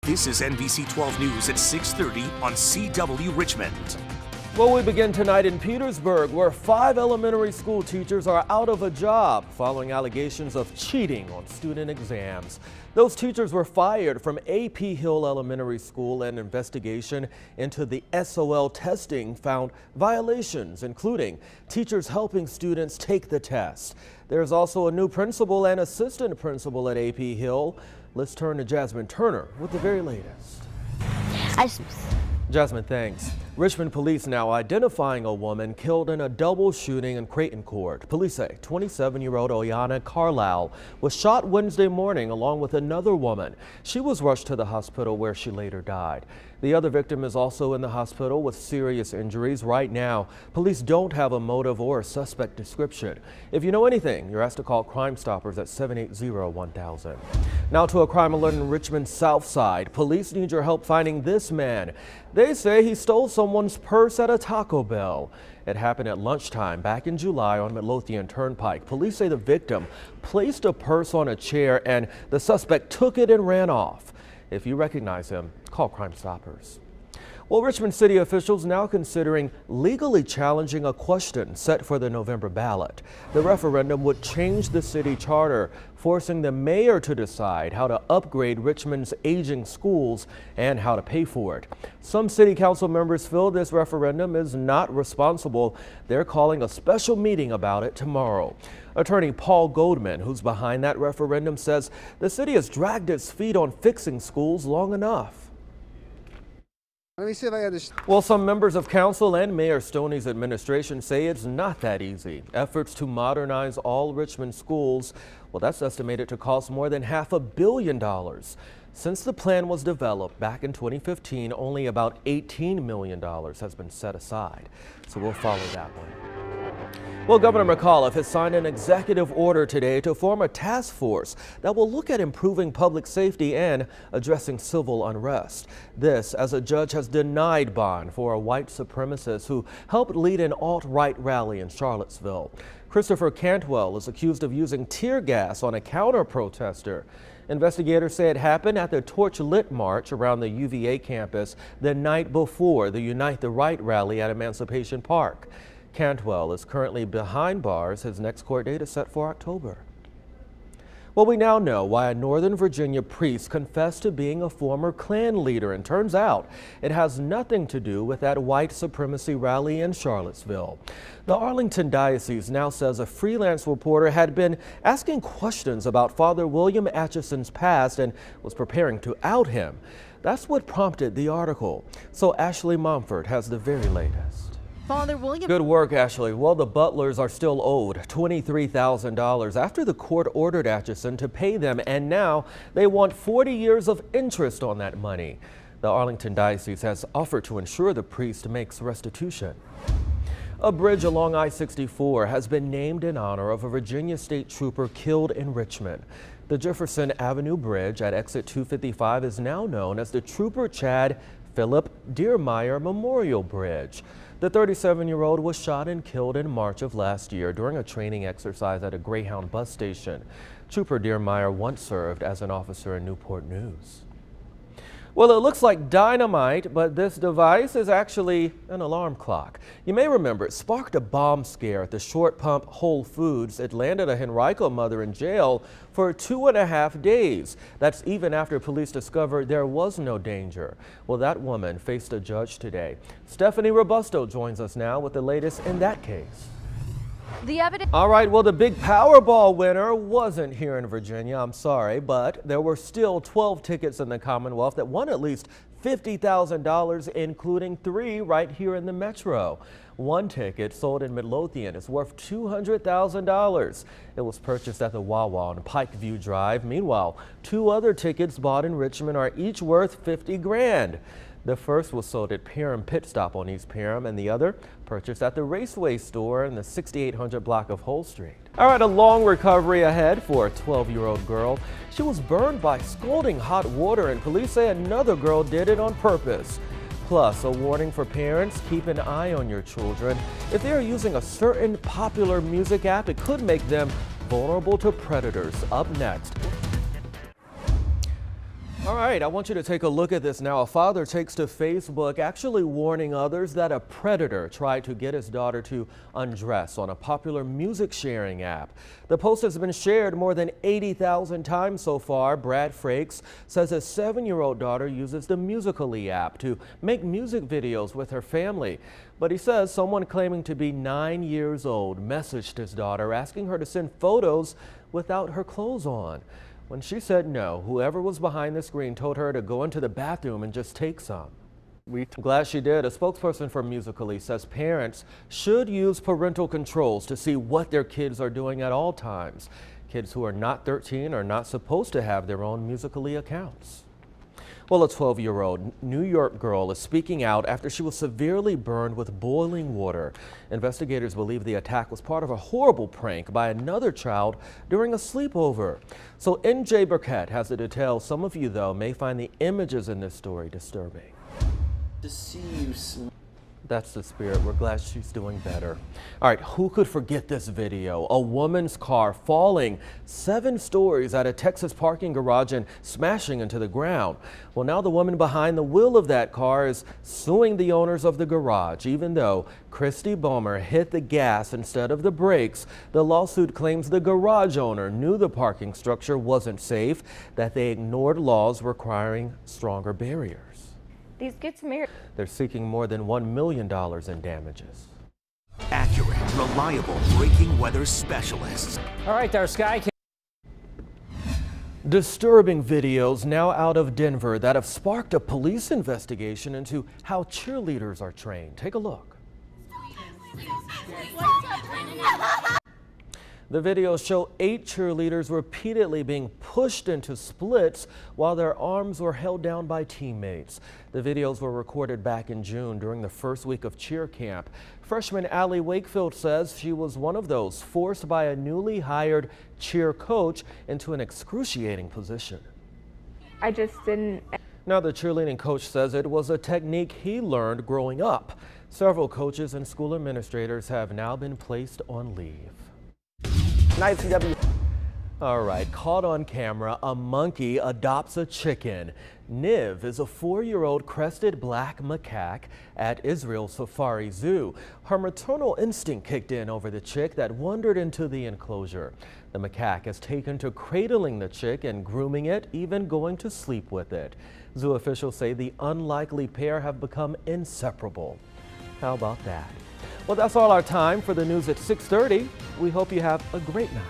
This is NBC 12 News at 6:30 on CW Richmond. Well, we begin tonight in Petersburg, where 5 elementary school teachers are out of a job following allegations of cheating on student exams. Those teachers were fired from AP Hill Elementary School. An investigation into the SOL testing found violations, including teachers helping students take the test. There's also a new principal and assistant principal at AP Hill. Let's turn to Jasmine Turner with the very latest. Jasmine, thanks. Richmond police now identifying a woman killed in a double shooting in Creighton Court. Police say 27-year-old Oyana Carlisle was shot Wednesday morning along with another woman. She was rushed to the hospital where she later died. The other victim is also in the hospital with serious injuries. Right now, police don't have a motive or a suspect description. If you know anything, you're asked to call Crime Stoppers at 780-1000. Now to a crime alert in Richmond's South Side. Police need your help finding this man. They say he stole someone's purse at a Taco Bell. It happened at lunchtime back in July on Midlothian Turnpike. Police say the victim placed a purse on a chair and the suspect took it and ran off. If you recognize him, call Crime Stoppers. Well, Richmond city officials now considering legally challenging a question set for the November ballot. The referendum would change the city charter, forcing the mayor to decide how to upgrade Richmond's aging schools and how to pay for it. Some city council members feel this referendum is not responsible. They're calling a special meeting about it tomorrow. Attorney Paul Goldman, who's behind that referendum, says the city has dragged its feet on fixing schools long enough. Let me see if I understand. Well, some members of council and Mayor Stoney's administration say it's not that easy. Efforts to modernize all Richmond schools, well, that's estimated to cost more than $500 million. Since the plan was developed back in 2015, only about $18 million has been set aside. So we'll follow that one. Well, Governor McAuliffe has signed an executive order today to form a task force that will look at improving public safety and addressing civil unrest. This as a judge has denied bond for a white supremacist who helped lead an alt-right rally in Charlottesville. Christopher Cantwell is accused of using tear gas on a counter-protester. Investigators say it happened at the Torch Lit March around the UVA campus the night before the Unite the Right rally at Emancipation Park. Cantwell is currently behind bars. His next court date is set for October. Well, we now know why a Northern Virginia priest confessed to being a former Klan leader, and turns out it has nothing to do with that white supremacy rally in Charlottesville. The Arlington Diocese now says a freelance reporter had been asking questions about Father William Atchison's past and was preparing to out him. That's what prompted the article. So Ashley Mumford has the very latest. Father William. Good work, Ashley. Well, the Butlers are still owed $23,000 after the court ordered Atchison to pay them, and now they want 40 years of interest on that money. The Arlington Diocese has offered to ensure the priest makes restitution. A bridge along I-64 has been named in honor of a Virginia state trooper killed in Richmond. The Jefferson Avenue Bridge at exit 255 is now known as the Trooper Chad Philip Deermeyer Memorial Bridge. The 37-year-old was shot and killed in March of last year during a training exercise at a Greyhound bus station. Trooper Deermeyer once served as an officer in Newport News. Well, it looks like dynamite, but this device is actually an alarm clock. You may remember it sparked a bomb scare at the Short Pump Whole Foods. It landed a Henrico mother in jail for 2.5 days. That's even after police discovered there was no danger. Well, that woman faced a judge today. Stephanie Robusto joins us now with the latest in that case. The evidence. All right, well, the big Powerball winner wasn't here in Virginia, I'm sorry, but there were still 12 tickets in the Commonwealth that won at least $50,000, including 3 right here in the Metro. One ticket sold in Midlothian is worth $200,000. It was purchased at the Wawa on Pikeview Drive. Meanwhile, 2 other tickets bought in Richmond are each worth $50 grand. The first was sold at Perham Pit Stop on East Perham, and the other purchased at the Raceway store in the 6800 block of Hull Street. All right, a long recovery ahead for a 12-year-old girl. She was burned by scalding hot water, and police say another girl did it on purpose. Plus, a warning for parents: keep an eye on your children. If they are using a certain popular music app, it could make them vulnerable to predators. Up next. All right, I want you to take a look at this now. A father takes to Facebook actually warning others that a predator tried to get his daughter to undress on a popular music sharing app. The post has been shared more than 80,000 times so far. Brad Frakes says his 7-year-old daughter uses the Musical.ly app to make music videos with her family. But he says someone claiming to be 9 years old messaged his daughter asking her to send photos without her clothes on. When she said no, whoever was behind the screen told her to go into the bathroom and just take some. I'm glad she did. A spokesperson for Musical.ly says parents should use parental controls to see what their kids are doing at all times. Kids who are not 13 are not supposed to have their own Musical.ly accounts. Well, a 12-year-old New York girl is speaking out after she was severely burned with boiling water. Investigators believe the attack was part of a horrible prank by another child during a sleepover. So NJ Burkett has the details. Some of you, though, may find the images in this story disturbing. To see you That's the spirit. We're glad she's doing better. All right, who could forget this video? A woman's car falling 7 stories at a Texas parking garage and smashing into the ground. Well, now the woman behind the wheel of that car is suing the owners of the garage. Even though Christy Bomer hit the gas instead of the brakes, the lawsuit claims the garage owner knew the parking structure wasn't safe, that they ignored laws requiring stronger barriers. These get married. They're seeking more than $1 million in damages. Accurate, reliable breaking weather specialists. All right, our sky. Disturbing videos now out of Denver that have sparked a police investigation into how cheerleaders are trained. Take a look. The videos show 8 cheerleaders repeatedly being pushed into splits while their arms were held down by teammates. The videos were recorded back in June during the first week of cheer camp. Freshman Allie Wakefield says she was one of those forced by a newly hired cheer coach into an excruciating position. I just didn't. Now the cheerleading coach says it was a technique he learned growing up. Several coaches and school administrators have now been placed on leave. All right, caught on camera, a monkey adopts a chicken. Niv is a 4-year-old crested black macaque at Israel Safari Zoo. Her maternal instinct kicked in over the chick that wandered into the enclosure. The macaque has taken to cradling the chick and grooming it, even going to sleep with it. Zoo officials say the unlikely pair have become inseparable. How about that? Well, that's all our time for the news at 6:30. We hope you have a great night.